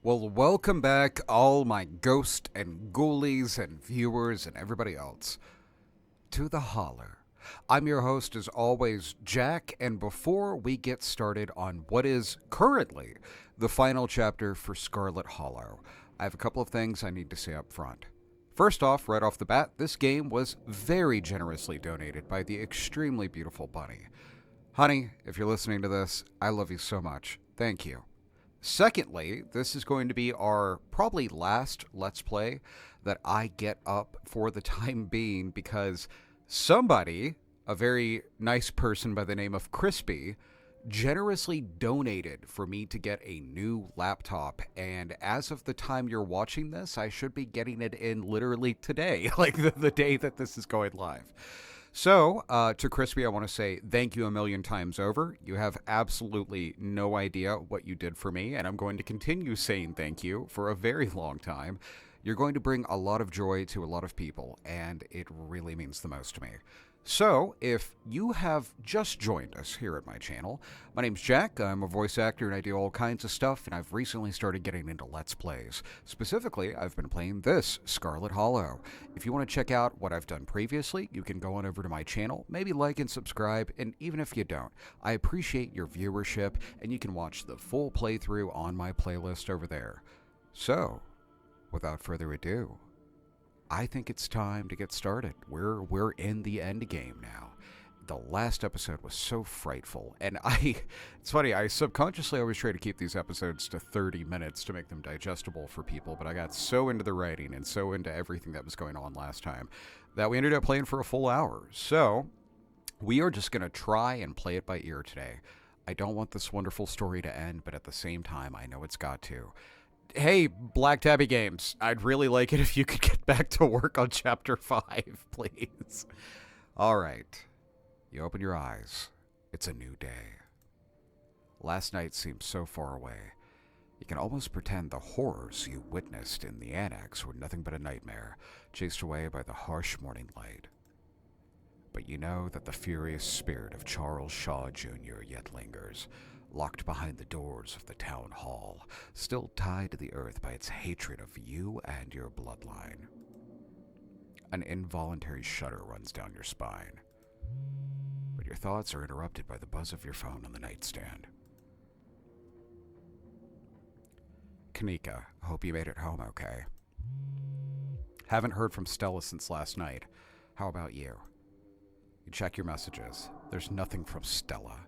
Well, welcome back, all my ghost and ghoulies and viewers and everybody else, to the Holler. I'm your host, as always, Jack, and before we get started on what is currently the final chapter for Scarlet Hollow, I have a couple of things I need to say up front. First off, right off the bat, this game was very generously donated by the extremely beautiful Bunny. Honey, if you're listening to this, I love you so much. Thank you. Secondly, this is going to be our probably last Let's Play that I get up for the time being because somebody, a very nice person by the name of Crispy, generously donated for me to get a new laptop. And as of the time you're watching this, I should be getting it in literally today, like the day that this is going live. So, to Crispy, I want to say thank you a million times over. You have absolutely no idea what you did for me, and I'm going to continue saying thank you for a very long time. You're going to bring a lot of joy to a lot of people, and it really means the most to me. So, if you have just joined us here at my channel, my name's Jack, I'm a voice actor and I do all kinds of stuff, and I've recently started getting into Let's Plays. Specifically, I've been playing this, Scarlet Hollow. If you want to check out what I've done previously, you can go on over to my channel, maybe like and subscribe, and even if you don't, I appreciate your viewership, and you can watch the full playthrough on my playlist over there. So, without further ado, I think it's time to get started. We're in the end game now. The last episode was so frightful, and it's funny, I subconsciously always try to keep these episodes to 30 minutes to make them digestible for people, but I got so into the writing and so into everything that was going on last time that we ended up playing for a full hour. So, we are just going to try and play it by ear today. I don't want this wonderful story to end, but at the same time, I know it's got to. Hey, Black Tabby Games, I'd really like it if you could get back to work on Chapter 5, please. All right. You open your eyes. It's a new day. Last night seemed so far away. You can almost pretend the horrors you witnessed in the annex were nothing but a nightmare, chased away by the harsh morning light. But you know that the furious spirit of Charles Shaw Jr. yet lingers, locked behind the doors of the town hall, still tied to the earth by its hatred of you and your bloodline. An involuntary shudder runs down your spine, but your thoughts are interrupted by the buzz of your phone on the nightstand. Kanika, hope you made it home okay. Haven't heard from Stella since last night. How about you? You check your messages. There's nothing from Stella.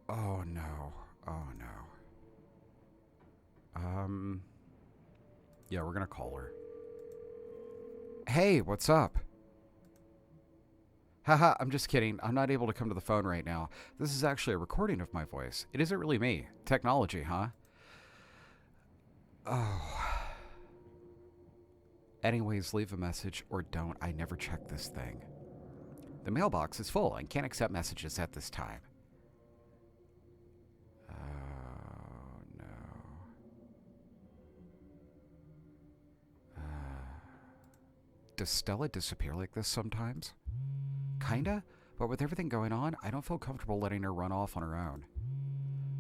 Oh no. Oh no. Yeah, we're gonna call her. Hey, what's up? Haha, I'm just kidding. I'm not able to come to the phone right now. This is actually a recording of my voice. It isn't really me. Technology, huh? Oh. Anyways, leave a message or don't. I never check this thing. The mailbox is full and can't accept messages at this time. Does Stella disappear like this sometimes? Kinda, but with everything going on, I don't feel comfortable letting her run off on her own.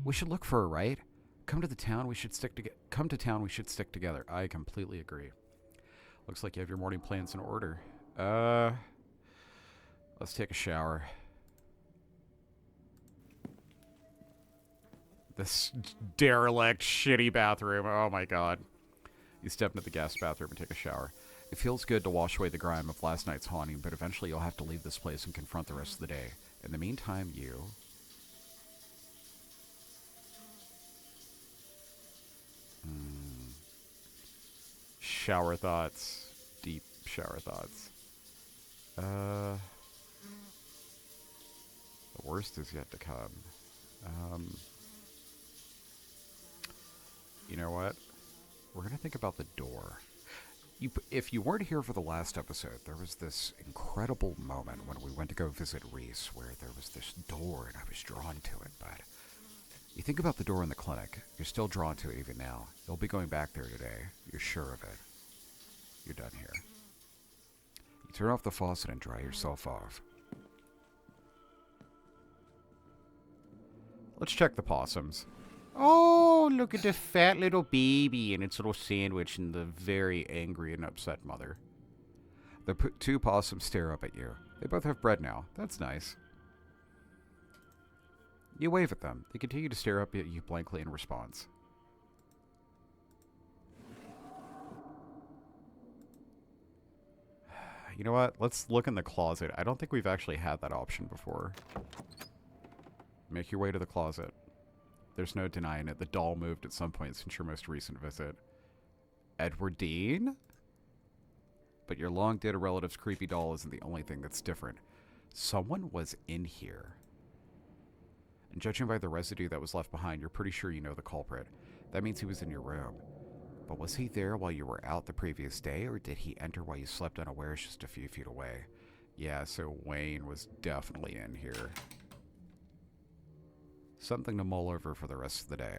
We should look for her, right? Come to town, we should stick together. I completely agree. Looks like you have your morning plans in order. Let's take a shower. This derelict, shitty bathroom. Oh my god. You step into the guest bathroom and take a shower. It feels good to wash away the grime of last night's haunting, but eventually you'll have to leave this place and confront the rest of the day. In the meantime, you... Shower thoughts. Deep shower thoughts. The worst is yet to come. You know what? We're going to think about the door. If you weren't here for the last episode, there was this incredible moment when we went to go visit Reese where there was this door and I was drawn to it, but you think about the door in the clinic, you're still drawn to it even now. You'll be going back there today. You're sure of it. You're done here. You turn off the faucet and dry yourself off. Let's check the possums. Oh, look at the fat little baby and its little sandwich and the very angry and upset mother. The two possums stare up at you. They both have bread now. That's nice. You wave at them. They continue to stare up at you blankly in response. You know what? Let's look in the closet. I don't think we've actually had that option before. Make your way to the closet. There's no denying it. The doll moved at some point since your most recent visit. Edwardine? But your long-dead relative's creepy doll isn't the only thing that's different. Someone was in here. And judging by the residue that was left behind, you're pretty sure you know the culprit. That means he was in your room. But was he there while you were out the previous day, or did he enter while you slept unawares just a few feet away? Yeah, so Wayne was definitely in here. Something to mull over for the rest of the day.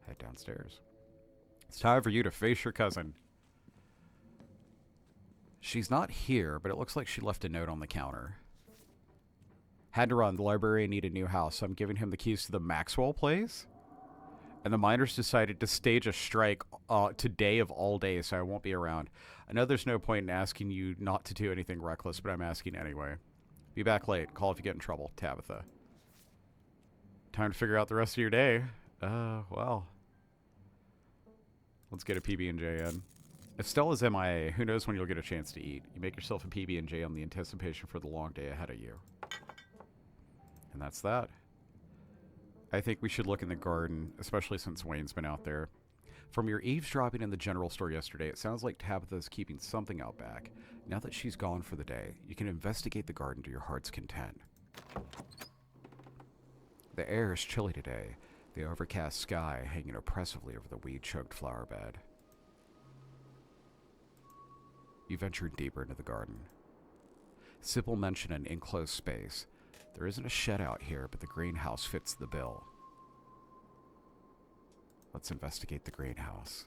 Head downstairs. It's time for you to face your cousin. She's not here, but it looks like she left a note on the counter. Had to run. The librarian needed a new house, so I'm giving him the keys to the Maxwell place. And the miners decided to stage a strike today of all days, so I won't be around. I know there's no point in asking you not to do anything reckless, but I'm asking anyway. Be back late. Call if you get in trouble. Tabitha. Time to figure out the rest of your day. Well. Let's get a PB&J in. If Stella's MIA, who knows when you'll get a chance to eat. You make yourself a PB&J on the anticipation for the long day ahead of you. And that's that. I think we should look in the garden, especially since Wayne's been out there. From your eavesdropping in the general store yesterday, it sounds like Tabitha's keeping something out back. Now that she's gone for the day, you can investigate the garden to your heart's content. The air is chilly today, the overcast sky hanging oppressively over the weed-choked flower bed. You ventured deeper into the garden. Sybil mentioned an enclosed space. There isn't a shed out here, but the greenhouse fits the bill. Let's investigate the greenhouse.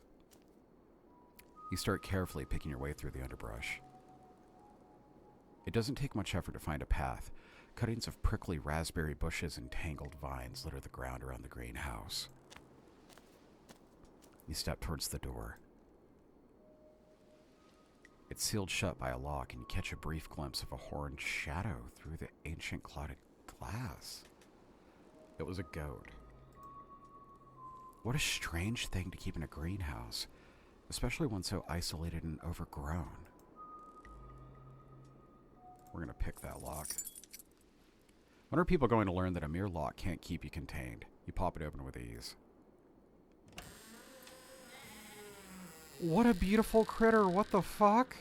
You start carefully picking your way through the underbrush. It doesn't take much effort to find a path. Cuttings of prickly raspberry bushes and tangled vines litter the ground around the greenhouse. You step towards the door. It's sealed shut by a lock, and you catch a brief glimpse of a horned shadow through the ancient clouded glass. It was a goat. What a strange thing to keep in a greenhouse, especially one so isolated and overgrown. We're going to pick that lock. When are people going to learn that a mere lock can't keep you contained? You pop it open with ease. What a beautiful critter. What the fuck?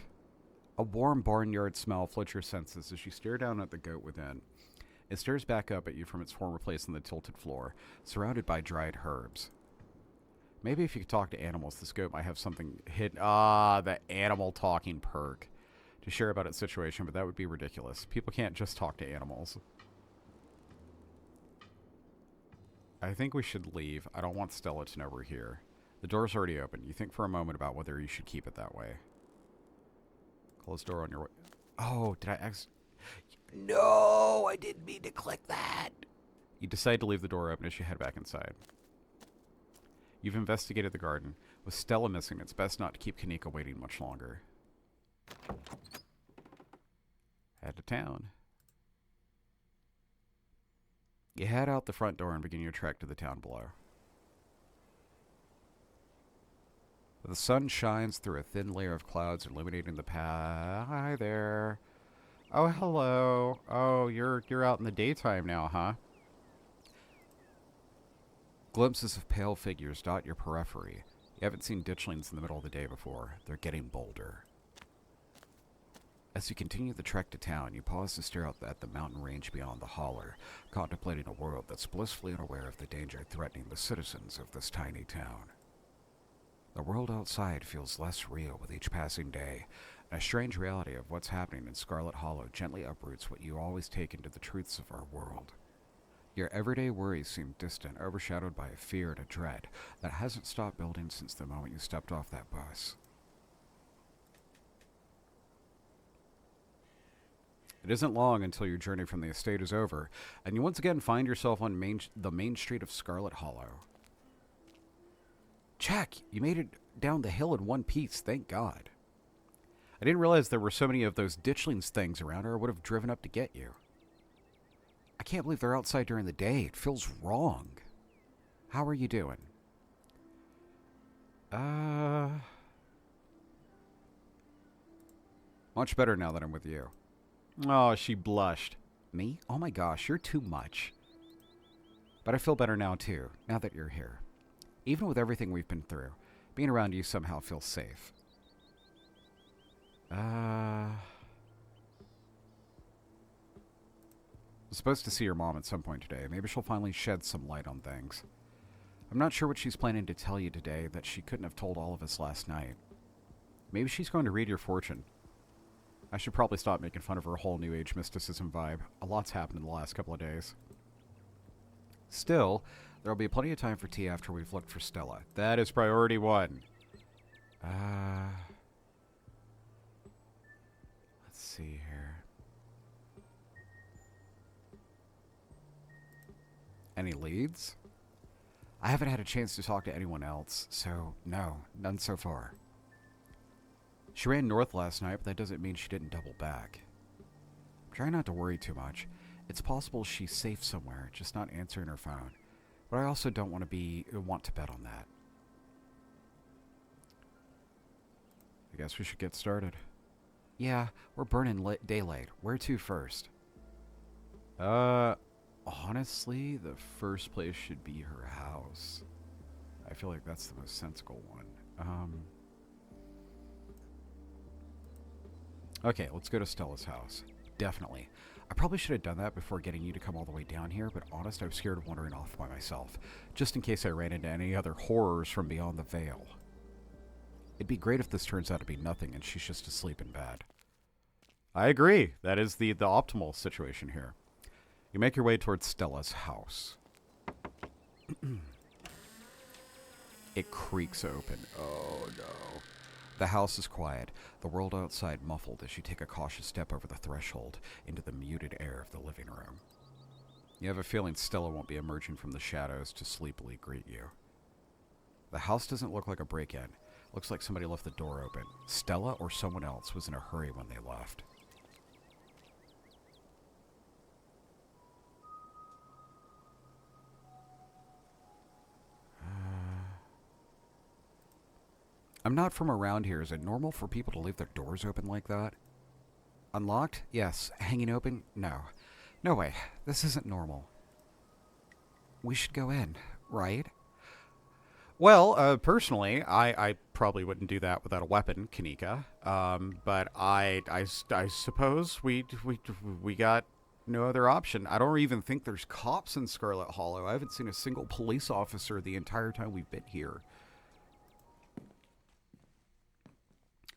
A warm barnyard smell floods your senses as you stare down at the goat within. It stares back up at you from its former place on the tilted floor, surrounded by dried herbs. Maybe if you could talk to animals, this goat might have something hidden. The animal talking perk to share about its situation, but that would be ridiculous. People can't just talk to animals. I think we should leave. I don't want Stella to know we're here. The door's already open. You think for a moment about whether you should keep it that way. Close the door on your way. Oh, did I No, I didn't mean to click that. You decide to leave the door open as you head back inside. You've investigated the garden. With Stella missing, it's best not to keep Kanika waiting much longer. Head to town. You head out the front door and begin your trek to the town below. The sun shines through a thin layer of clouds, illuminating the path. Hi there. Oh, hello. Oh, you're out in the daytime now, huh? Glimpses of pale figures dot your periphery. You haven't seen ditchlings in the middle of the day before. They're getting bolder. As you continue the trek to town, you pause to stare out at the mountain range beyond the holler, contemplating a world that's blissfully unaware of the danger threatening the citizens of this tiny town. The world outside feels less real with each passing day, and a strange reality of what's happening in Scarlet Hollow gently uproots what you always take into the truths of our world. Your everyday worries seem distant, overshadowed by a fear and a dread that hasn't stopped building since the moment you stepped off that bus. It isn't long until your journey from the estate is over, and you once again find yourself on the main street of Scarlet Hollow. Jack, you made it down the hill in one piece, thank God. I didn't realize there were so many of those ditchlings things around, or I would have driven up to get you. I can't believe they're outside during the day. It feels wrong. How are you doing? Much better now that I'm with you. Oh, she blushed. Me? Oh my gosh, you're too much. But I feel better now too, now that you're here. Even with everything we've been through, being around you somehow feels safe. I'm supposed to see your mom at some point today. Maybe she'll finally shed some light on things. I'm not sure what she's planning to tell you today that she couldn't have told all of us last night. Maybe she's going to read your fortune. I should probably stop making fun of her whole New Age mysticism vibe. A lot's happened in the last couple of days. Still, there'll be plenty of time for tea after we've looked for Stella. That is priority one. Let's see here. Any leads? I haven't had a chance to talk to anyone else, so no, none so far. She ran north last night, but that doesn't mean she didn't double back. Try not to worry too much. It's possible she's safe somewhere, just not answering her phone. But I also don't want to bet on that. I guess we should get started. Yeah, we're burning daylight. Where to first? Honestly, the first place should be her house. I feel like that's the most sensible one. Okay, let's go to Stella's house. Definitely. I probably should have done that before getting you to come all the way down here, but honest, I was scared of wandering off by myself, just in case I ran into any other horrors from beyond the veil. It'd be great if this turns out to be nothing and she's just asleep in bed. I agree. That is the optimal situation here. You make your way towards Stella's house. It creaks open. Oh no. The house is quiet, the world outside muffled as you take a cautious step over the threshold into the muted air of the living room. You have a feeling Stella won't be emerging from the shadows to sleepily greet you. The house doesn't look like a break-in. Looks like somebody left the door open. Stella or someone else was in a hurry when they left. I'm not from around here. Is it normal for people to leave their doors open like that? Unlocked? Yes. Hanging open? No. No way. This isn't normal. We should go in, right? Well, personally, I probably wouldn't do that without a weapon, Kanika. But I suppose we got no other option. I don't even think there's cops in Scarlet Hollow. I haven't seen a single police officer the entire time we've been here.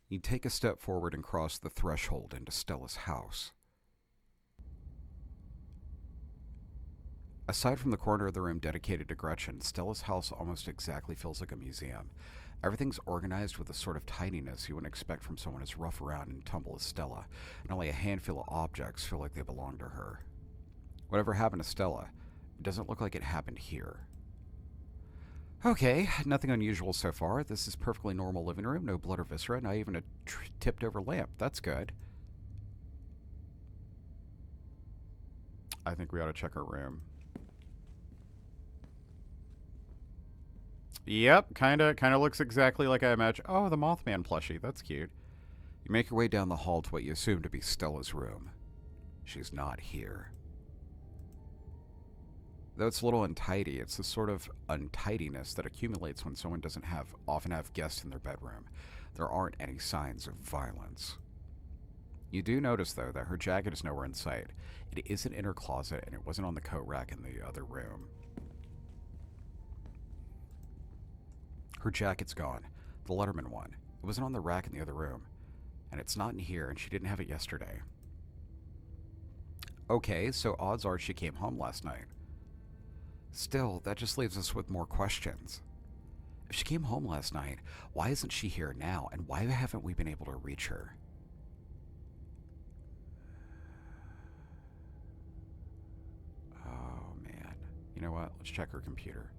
You take a step forward and cross the threshold into Stella's house. Aside from the corner of the room dedicated to Gretchen, Stella's house almost exactly feels like a museum. Everything's organized with a sort of tidiness you wouldn't expect from someone as rough around and tumble as Stella, and only a handful of objects feel like they belong to her. Whatever happened to Stella, it doesn't look like it happened here. Okay, nothing unusual so far. This is perfectly normal living room, no blood or viscera, not even a tipped over lamp. That's good. I think we ought to check her room. Yep, kinda looks exactly like I imagined. Oh, the Mothman plushie. That's cute. You make your way down the hall to what you assume to be Stella's room. She's not here. Though it's a little untidy, it's the sort of untidiness that accumulates when someone doesn't often have guests in their bedroom. There aren't any signs of violence. You do notice, though, that her jacket is nowhere in sight. It isn't in her closet, and it wasn't on the coat rack in the other room. Her jacket's gone. The Letterman one. It wasn't on the rack in the other room. And it's not in here, and she didn't have it yesterday. Okay, so odds are she came home last night. Still, that just leaves us with more questions. If she came home last night, why isn't she here now, and why haven't we been able to reach her? You know what? Let's check her computer.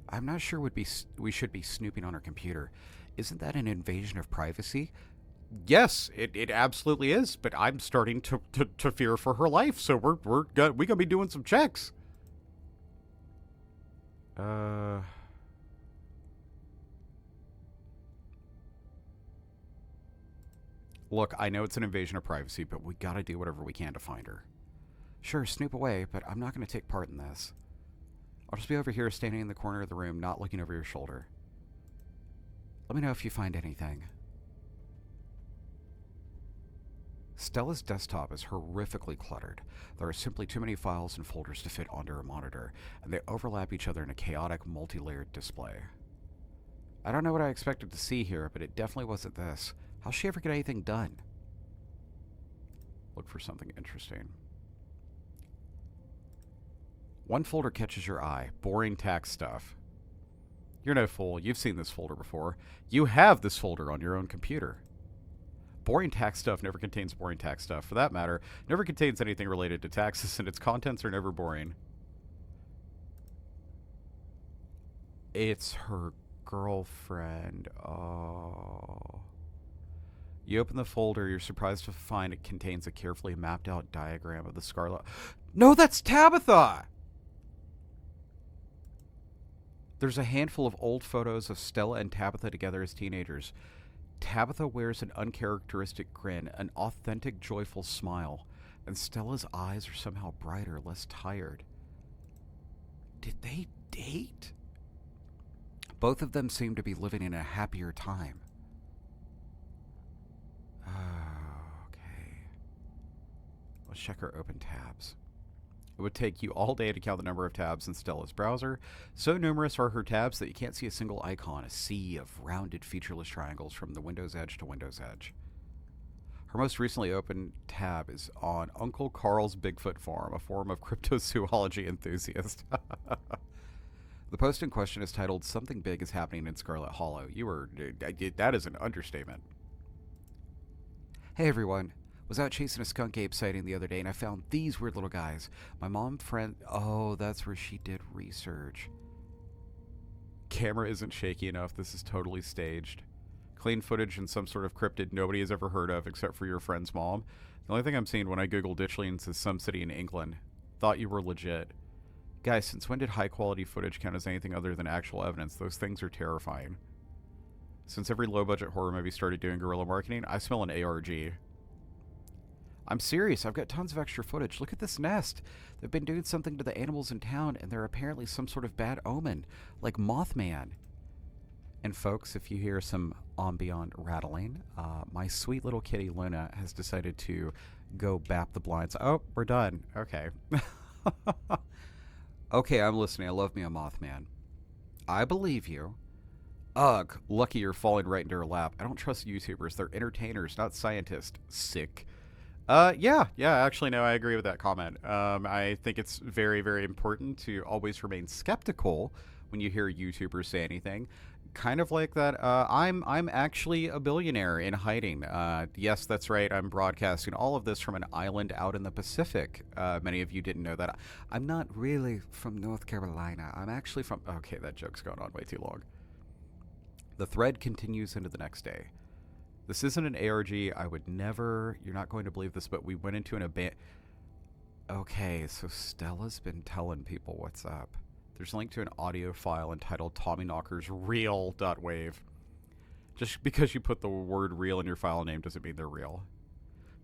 I'm not sure we should be snooping on her computer. Isn't that an invasion of privacy? Yes, it absolutely is. But I'm starting to fear for her life. So we're gonna be doing some checks. Look, I know it's an invasion of privacy, but we gotta do whatever we can to find her. Sure, snoop away, but I'm not gonna take part in this. I'll just be over here standing in the corner of the room, not looking over your shoulder. Let me know if you find anything. Stella's desktop is horrifically cluttered. There are simply too many files and folders to fit onto her monitor, and they overlap each other in a chaotic, multi-layered display. I don't know what I expected to see here, but it definitely wasn't this. How'll she ever get anything done? Look for something interesting. One folder catches your eye. Boring tax stuff. You're no fool. You've seen this folder before. You have this folder on your own computer. Boring tax stuff never contains boring tax stuff. For that matter, never contains anything related to taxes, and its contents are never boring. It's her girlfriend. Oh. You open the folder, you're surprised to find it contains a carefully mapped out diagram of the Scarlet. No, that's Tabitha! There's a handful of old photos of Stella and Tabitha together as teenagers. Tabitha wears an uncharacteristic grin, an authentic, joyful smile, and Stella's eyes are somehow brighter, less tired. Did they date? Both of them seem to be living in a happier time. Okay. Let's check our open tabs. It would take you all day to count the number of tabs in Stella's browser. So numerous are her tabs that you can't see a single icon, a sea of rounded, featureless triangles from the Windows edge to Windows edge. Her most recently opened tab is on Uncle Carl's Bigfoot Farm, a forum of cryptozoology enthusiasts. The post in question is titled, "Something Big is Happening in Scarlet Hollow." That is an understatement. Hey everyone. Was out chasing a skunk ape sighting the other day, and I found these weird little guys. My mom friend... Oh, that's where she did research. Camera isn't shaky enough. This is totally staged. Clean footage in some sort of cryptid nobody has ever heard of except for your friend's mom. The only thing I'm seeing when I Google ditchlings is some city in England. Thought you were legit. Guys, since when did high-quality footage count as anything other than actual evidence? Those things are terrifying. Since every low-budget horror movie started doing guerrilla marketing, I smell an ARG. I'm serious. I've got tons of extra footage. Look at this nest. They've been doing something to the animals in town, and they're apparently some sort of bad omen, like Mothman. And folks, if you hear some ambient rattling, my sweet little kitty Luna has decided to go bap the blinds. Oh, we're done. Okay. Okay, I'm listening. I love me a Mothman. I believe you. Ugh, lucky you're falling right into her lap. I don't trust YouTubers. They're entertainers, not scientists. Sick. Yeah, actually, no, I agree with that comment. I think it's very, very important to always remain skeptical when you hear YouTubers say anything. Kind of like that, I'm actually a billionaire in hiding. Yes, that's right, I'm broadcasting all of this from an island out in the Pacific. Many of you didn't know that. I'm not really from North Carolina. I'm actually from... Okay, that joke's gone on way too long. The thread continues into the next day. This isn't an ARG. I would never... You're not going to believe this, but we went into an Okay, so Stella's been telling people what's up. There's a link to an audio file entitled Tommyknocker's Real.wave. Just because you put the word real in your file name doesn't mean they're real.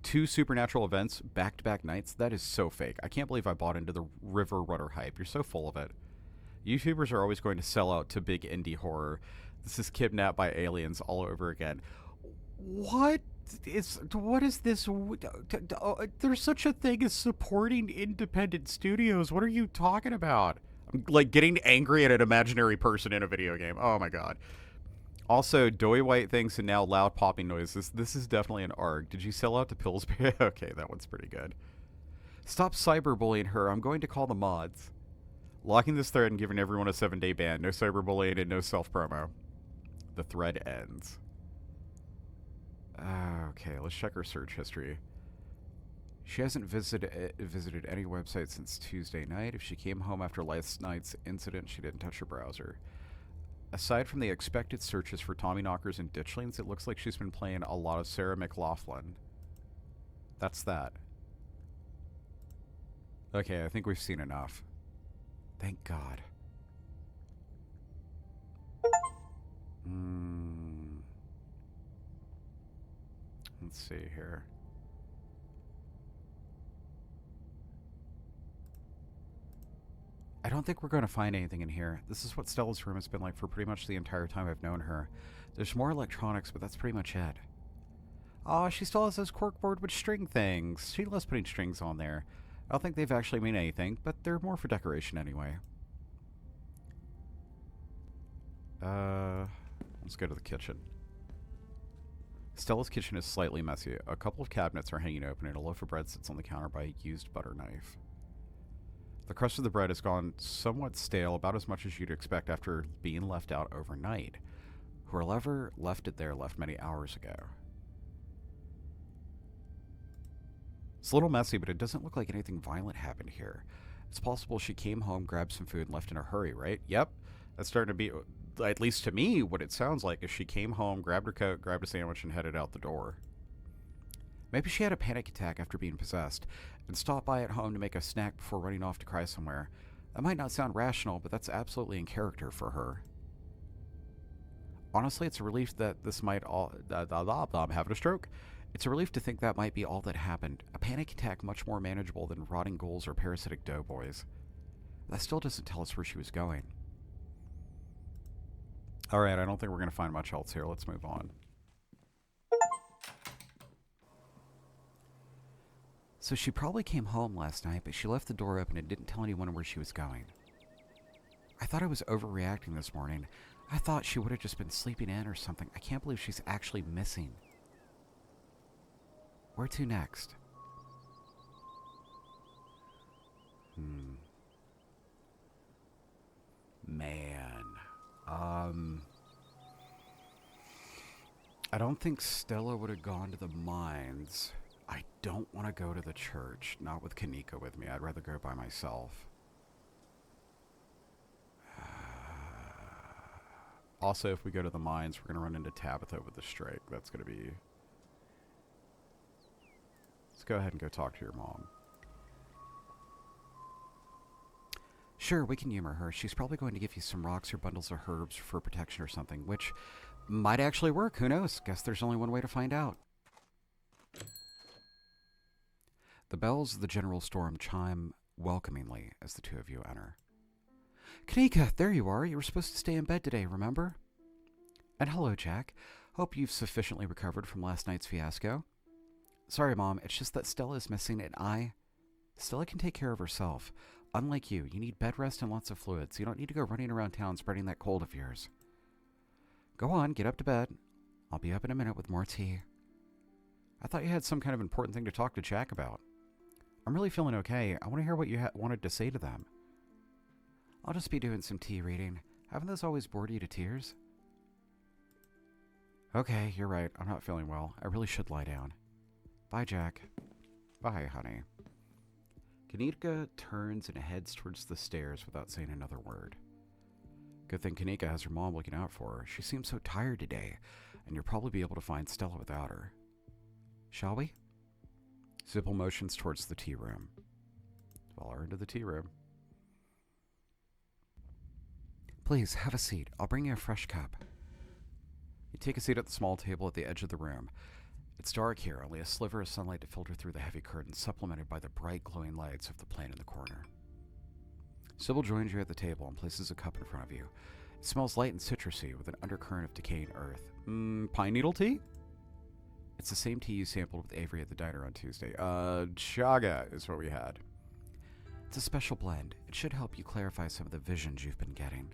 2 supernatural events, back-to-back nights. That is so fake. I can't believe I bought into the River Rudder hype. You're so full of it. YouTubers are always going to sell out to big indie horror. This is kidnapped by aliens all over again. What is this? There's such a thing as supporting independent studios. What are you talking about? I'm like getting angry at an imaginary person in a video game. Oh my god. Also, doughy white things and now loud popping noises. This is definitely an ARG. Did you sell out to Pillsbury? Okay, that one's pretty good. Stop cyberbullying her. I'm going to call the mods. Locking this thread and giving everyone a 7-day ban. No cyberbullying and no self-promo. The thread ends. Okay, let's check our search history. She hasn't visited any website since Tuesday night. If she came home after last night's incident, she didn't touch her browser. Aside from the expected searches for Tommyknockers and ditchlings, it looks like she's been playing a lot of Sarah McLaughlin. That's that. Okay, I think we've seen enough. Thank God. Let's see here. I don't think we're going to find anything in here. This is what Stella's room has been like for pretty much the entire time I've known her. There's more electronics, but that's pretty much it. Oh, she still has those corkboard with string things. She loves putting strings on there. I don't think they've actually mean anything, but they're more for decoration anyway. Let's go to the kitchen. Stella's kitchen is slightly messy. A couple of cabinets are hanging open, and a loaf of bread sits on the counter by a used butter knife. The crust of the bread has gone somewhat stale, about as much as you'd expect after being left out overnight. Whoever left it there left many hours ago. It's a little messy, but it doesn't look like anything violent happened here. It's possible she came home, grabbed some food, and left in a hurry, right? Yep. That's starting to be, at least to me, what it sounds like is she came home, grabbed her coat, grabbed a sandwich, and headed out the door. Maybe she had a panic attack after being possessed and stopped by at home to make a snack before running off to cry somewhere. That might not sound rational, but that's absolutely in character for her. Honestly, it's a relief that this might all... I'm having a stroke. It's a relief to think that might be all that happened. A panic attack much more manageable than rotting ghouls or parasitic doughboys. That still doesn't tell us where she was going. Alright, I don't think we're going to find much else here. Let's move on. So she probably came home last night, but she left the door open and didn't tell anyone where she was going. I thought I was overreacting this morning. I thought she would have just been sleeping in or something. I can't believe she's actually missing. Where to next? Man. I don't think Stella would have gone to the mines. I don't want to go to the church. Not with Kanika with me. I'd rather go by myself. Also, if we go to the mines, we're going to run into Tabitha with the strike. That's going to be... Let's go ahead and go talk to your mom. Sure, we can humor her. She's probably going to give you some rocks or bundles of herbs for protection or something, which might actually work. Who knows? Guess there's only one way to find out. The bells of the general store chime welcomingly as the two of you enter. Kanika, there you are. You were supposed to stay in bed today, remember? And hello, Jack. Hope you've sufficiently recovered from last night's fiasco. Sorry, Mom. It's just that Stella is missing and Stella can take care of herself. Unlike you need bed rest and lots of fluids. You don't need to go running around town spreading that cold of yours. Go on, get up to bed. I'll be up in a minute with more tea. I thought you had some kind of important thing to talk to Jack about. I'm really feeling okay. I want to hear what you wanted to say to them. I'll just be doing some tea reading. Haven't those always bored you to tears? Okay, you're right. I'm not feeling well. I really should lie down. Bye, Jack. Bye, honey. Kanika turns and heads towards the stairs without saying another word. Good thing Kanika has her mom looking out for her. She seems so tired today, and you'll probably be able to find Stella without her. Shall we? Sybil motions towards the tea room. Follow her into the tea room. Please, have a seat. I'll bring you a fresh cup. You take a seat at the small table at the edge of the room. It's dark here, only a sliver of sunlight to filter through the heavy curtains, supplemented by the bright glowing lights of the plane in the corner. Sybil joins you at the table and places a cup in front of you. It smells light and citrusy, with an undercurrent of decaying earth. Pine needle tea? It's the same tea you sampled with Avery at the diner on Tuesday. Chaga is what we had. It's a special blend. It should help you clarify some of the visions you've been getting.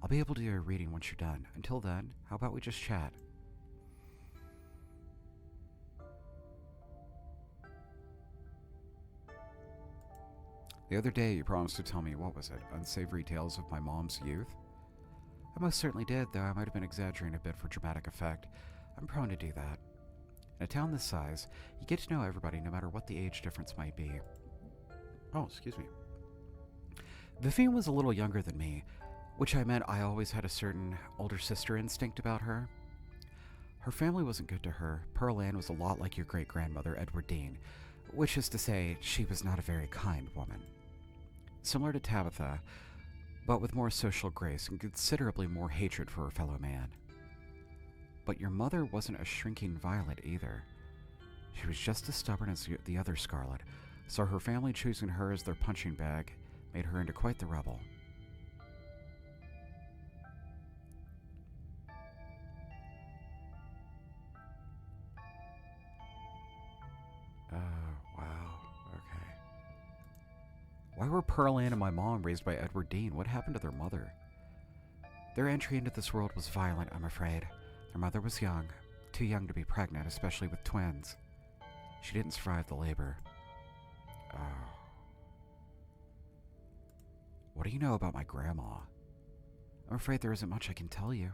I'll be able to do a reading once you're done. Until then, how about we just chat? The other day, you promised to tell me, what was it, unsavory tales of my mom's youth? I most certainly did, though I might have been exaggerating a bit for dramatic effect. I'm prone to do that. In a town this size, you get to know everybody no matter what the age difference might be. Oh, excuse me. Vivian was a little younger than me, which I meant I always had a certain older sister instinct about her. Her family wasn't good to her. Pearl Ann was a lot like your great-grandmother, Edward Dean, which is to say, she was not a very kind woman. Similar to Tabitha, but with more social grace and considerably more hatred for her fellow man. But your mother wasn't a shrinking violet either. She was just as stubborn as the other Scarlet, so her family choosing her as their punching bag made her into quite the rebel. Wow, okay. Why were Pearl Ann and my mom raised by Edward Dean? What happened to their mother? Their entry into this world was violent, I'm afraid. Their mother was young, too young to be pregnant, especially with twins. She didn't survive the labor. Oh. What do you know about my grandma? I'm afraid there isn't much I can tell you.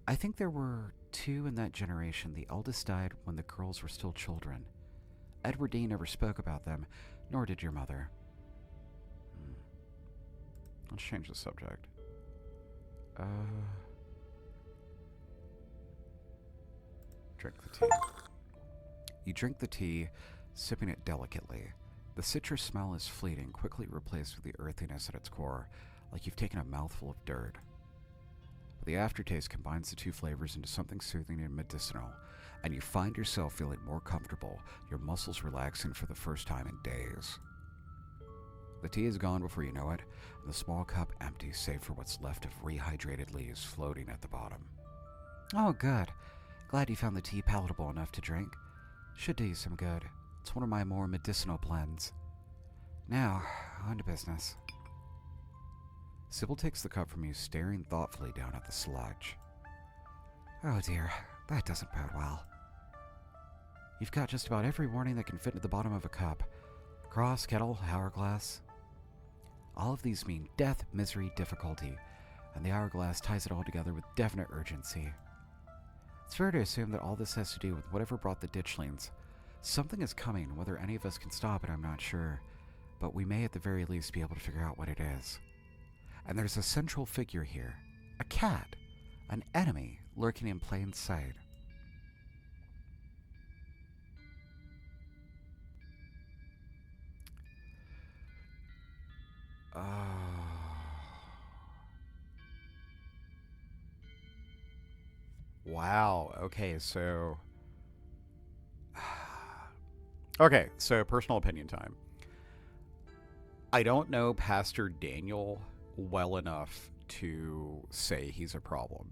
I think there were two in that generation. The eldest died when the girls were still children. Edward Dean never spoke about them, nor did your mother. Let's change the subject. Drink the tea. You drink the tea, sipping it delicately. The citrus smell is fleeting, quickly replaced with the earthiness at its core, like you've taken a mouthful of dirt. But the aftertaste combines the two flavors into something soothing and medicinal, and you find yourself feeling more comfortable, your muscles relaxing for the first time in days. The tea is gone before you know it, and the small cup empties save for what's left of rehydrated leaves floating at the bottom. Oh, good. Glad you found the tea palatable enough to drink. Should do you some good. It's one of my more medicinal blends. Now, on to business. Sybil takes the cup from you, staring thoughtfully down at the sludge. Oh dear, that doesn't bode well. You've got just about every warning that can fit into the bottom of a cup. Cross, kettle, hourglass. All of these mean death, misery, difficulty, and the hourglass ties it all together with definite urgency. It's fair to assume that all this has to do with whatever brought the ditchlings. Something is coming, whether any of us can stop it I'm not sure, but we may at the very least be able to figure out what it is. And there's a central figure here, a cat, an enemy lurking in plain sight. Wow, okay, so... Okay, so personal opinion time. I don't know Pastor Daniel well enough to say he's a problem.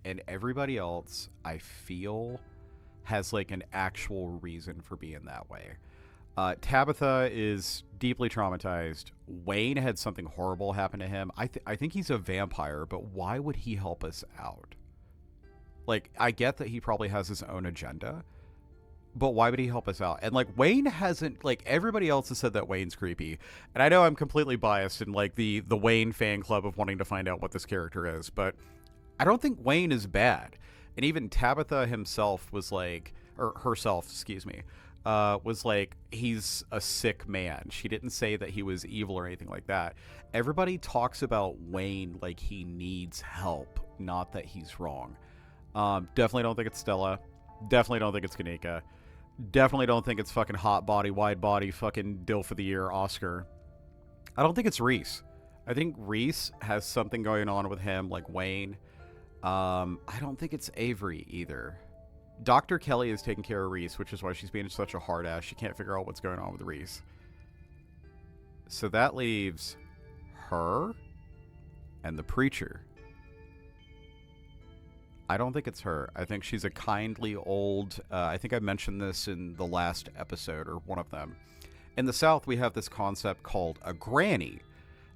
And everybody else, I feel, has like an actual reason for being that way. Tabitha is deeply traumatized. Wayne had something horrible happen to him. I think he's a vampire, but why would he help us out? Like, I get that he probably has his own agenda, but why would he help us out? And like, Wayne hasn't, like, everybody else has said that Wayne's creepy. And I know I'm completely biased in like the Wayne fan club of wanting to find out what this character is, but I don't think Wayne is bad. And even Tabitha himself was like, or herself, excuse me, was like, he's a sick man. She didn't say that he was evil or anything like that. Everybody talks about Wayne like he needs help, not that he's wrong. Definitely don't think it's Stella. Definitely don't think it's Kanika. Definitely don't think it's fucking hot body, wide body, fucking Dilf of the Year Oscar. I don't think it's Reese. I think Reese has something going on with him, like Wayne. I don't think it's Avery either. Dr. Kelly is taking care of Reese, which is why she's being such a hard ass. She can't figure out what's going on with Reese. So that leaves her and the preacher. I don't think it's her. I think she's a kindly old... I think I mentioned this in the last episode, or one of them. In the South, we have this concept called a granny.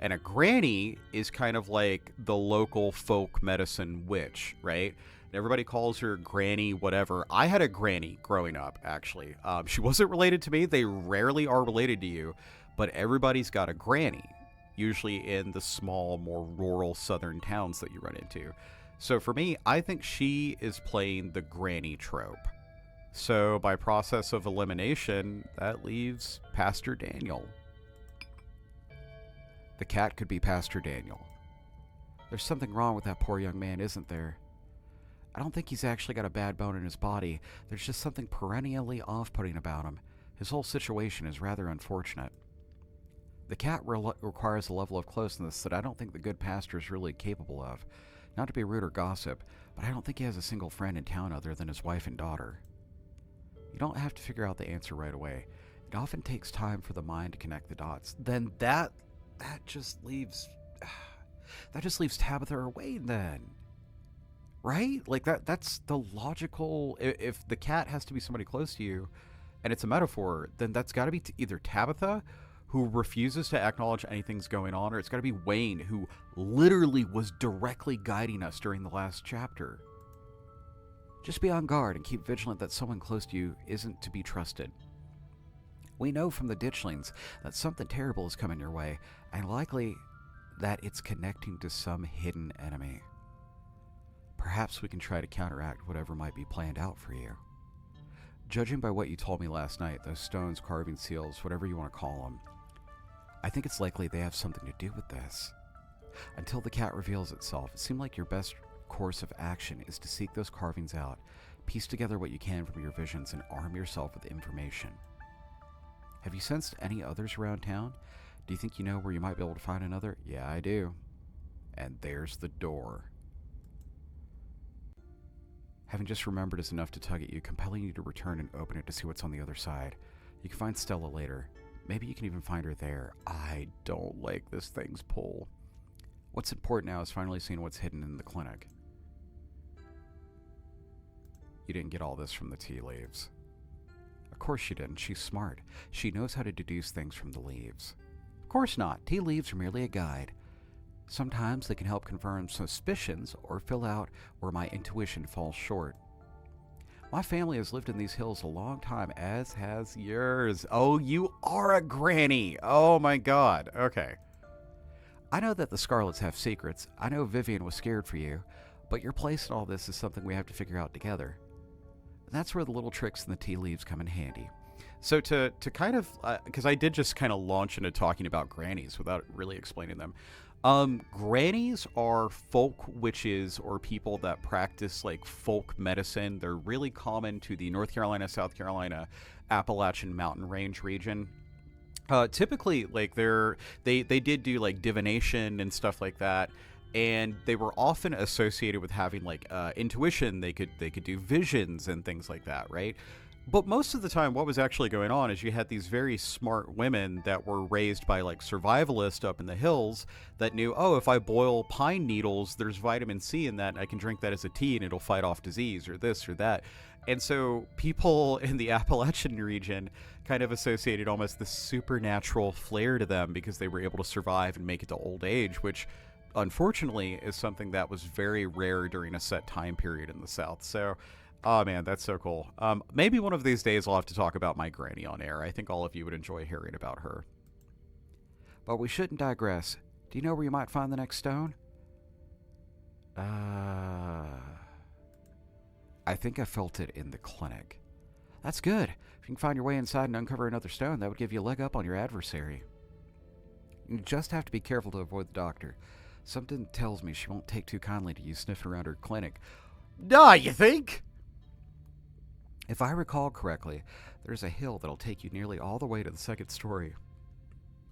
And a granny is kind of like the local folk medicine witch, right? And everybody calls her granny whatever. I had a granny growing up, actually. She wasn't related to me. They rarely are related to you. But everybody's got a granny, usually in the small, more rural southern towns that you run into. So for me, I think she is playing the granny trope. So, by process of elimination, that leaves Pastor Daniel. The cat could be Pastor Daniel. There's something wrong with that poor young man, isn't there? I don't think he's actually got a bad bone in his body. There's just something perennially off-putting about him. His whole situation is rather unfortunate. The cat requires a level of closeness that I don't think the good pastor is really capable of. Not to be rude or gossip, but I don't think he has a single friend in town other than his wife and daughter. You don't have to figure out the answer right away. It often takes time for the mind to connect the dots. Then that just leaves Tabitha or Wayne then. Right? Like that's the logical. If the cat has to be somebody close to you and it's a metaphor, then that's got to be either Tabitha, who refuses to acknowledge anything's going on, or it's got to be Wayne, who literally was directly guiding us during the last chapter. Just be on guard and keep vigilant that someone close to you isn't to be trusted. We know from the ditchlings that something terrible is coming your way, and likely that it's connecting to some hidden enemy. Perhaps we can try to counteract whatever might be planned out for you. Judging by what you told me last night, those stones, carving seals, whatever you want to call them, I think it's likely they have something to do with this. Until the cat reveals itself, it seemed like your best course of action is to seek those carvings out, piece together what you can from your visions, and arm yourself with information. Have you sensed any others around town? Do you think you know where you might be able to find another? Yeah, I do. And there's the door. Having just remembered is enough to tug at you, compelling you to return and open it to see what's on the other side. You can find Stella later. Maybe you can even find her there. I don't like this thing's pull. What's important now is finally seeing what's hidden in the clinic. You didn't get all this from the tea leaves. Of course she didn't. She's smart. She knows how to deduce things from the leaves. Of course not. Tea leaves are merely a guide. Sometimes they can help confirm suspicions or fill out where my intuition falls short. My family has lived in these hills a long time, as has yours. Oh, you are a granny. Oh my god. Okay. I know that the Scarlets have secrets. I know Vivian was scared for you, but your place in all this is something we have to figure out together. And that's where the little tricks in the tea leaves come in handy. So to kind of, because I did just kind of launch into talking about grannies without really explaining them. Grannies are folk witches or people that practice like folk medicine. They're really common to the North Carolina, South Carolina, Appalachian mountain range region. Typically, like they did do like divination and stuff like that, and they were often associated with having like intuition. They could do visions and things like that, right? But most of the time, what was actually going on is you had these very smart women that were raised by like survivalists up in the hills that knew, oh, if I boil pine needles, there's vitamin C in that, and I can drink that as a tea and it'll fight off disease or this or that. And so people in the Appalachian region kind of associated almost this supernatural flair to them because they were able to survive and make it to old age, which unfortunately is something that was very rare during a set time period in the South. So oh man, that's so cool. Maybe one of these days I'll have to talk about my granny on air. I think all of you would enjoy hearing about her. But we shouldn't digress. Do you know where you might find the next stone? I think I felt it in the clinic. That's good. If you can find your way inside and uncover another stone, that would give you a leg up on your adversary. You just have to be careful to avoid the doctor. Something tells me she won't take too kindly to you sniffing around her clinic. You think? If I recall correctly, there's a hill that'll take you nearly all the way to the second story.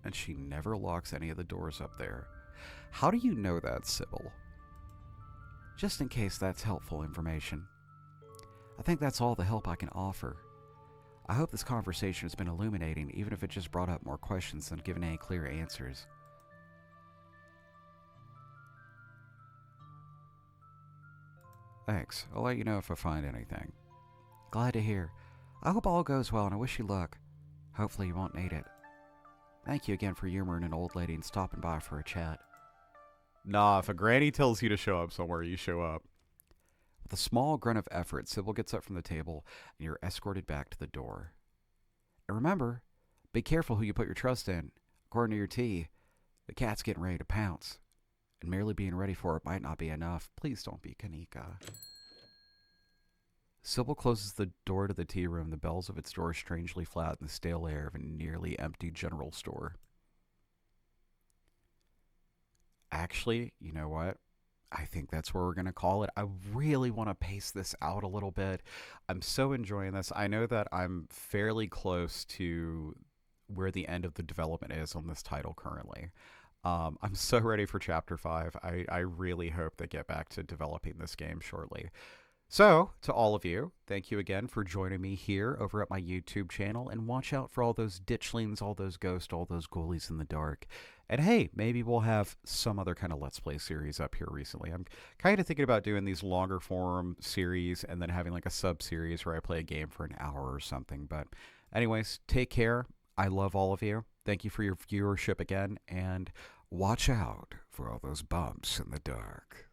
And she never locks any of the doors up there. How do you know that, Sybil? Just in case that's helpful information. I think that's all the help I can offer. I hope this conversation has been illuminating, even if it just brought up more questions than given any clear answers. Thanks. I'll let you know if I find anything. Glad to hear. I hope all goes well, and I wish you luck. Hopefully you won't need it. Thank you again for humoring an old lady and stopping by for a chat. Nah, if a granny tells you to show up somewhere, you show up. With a small grunt of effort, Sybil gets up from the table, and you're escorted back to the door. And remember, be careful who you put your trust in. According to your tea, the cat's getting ready to pounce. And merely being ready for it might not be enough. Please don't be Kanika. Sybil closes the door to the tea room, the bells of its door strangely flat in the stale air of a nearly empty general store. Actually, you know what? I think that's where we're going to call it. I really want to pace this out a little bit. I'm so enjoying this. I know that I'm fairly close to where the end of the development is on this title currently. I'm so ready for Chapter 5. I really hope they get back to developing this game shortly. So, to all of you, thank you again for joining me here over at my YouTube channel, and watch out for all those ditchlings, all those ghosts, all those ghoulies in the dark. And hey, maybe we'll have some other kind of Let's Play series up here recently. I'm kind of thinking about doing these longer form series and then having like a sub-series where I play a game for an hour or something. But anyways, take care. I love all of you. Thank you for your viewership again, and watch out for all those bumps in the dark.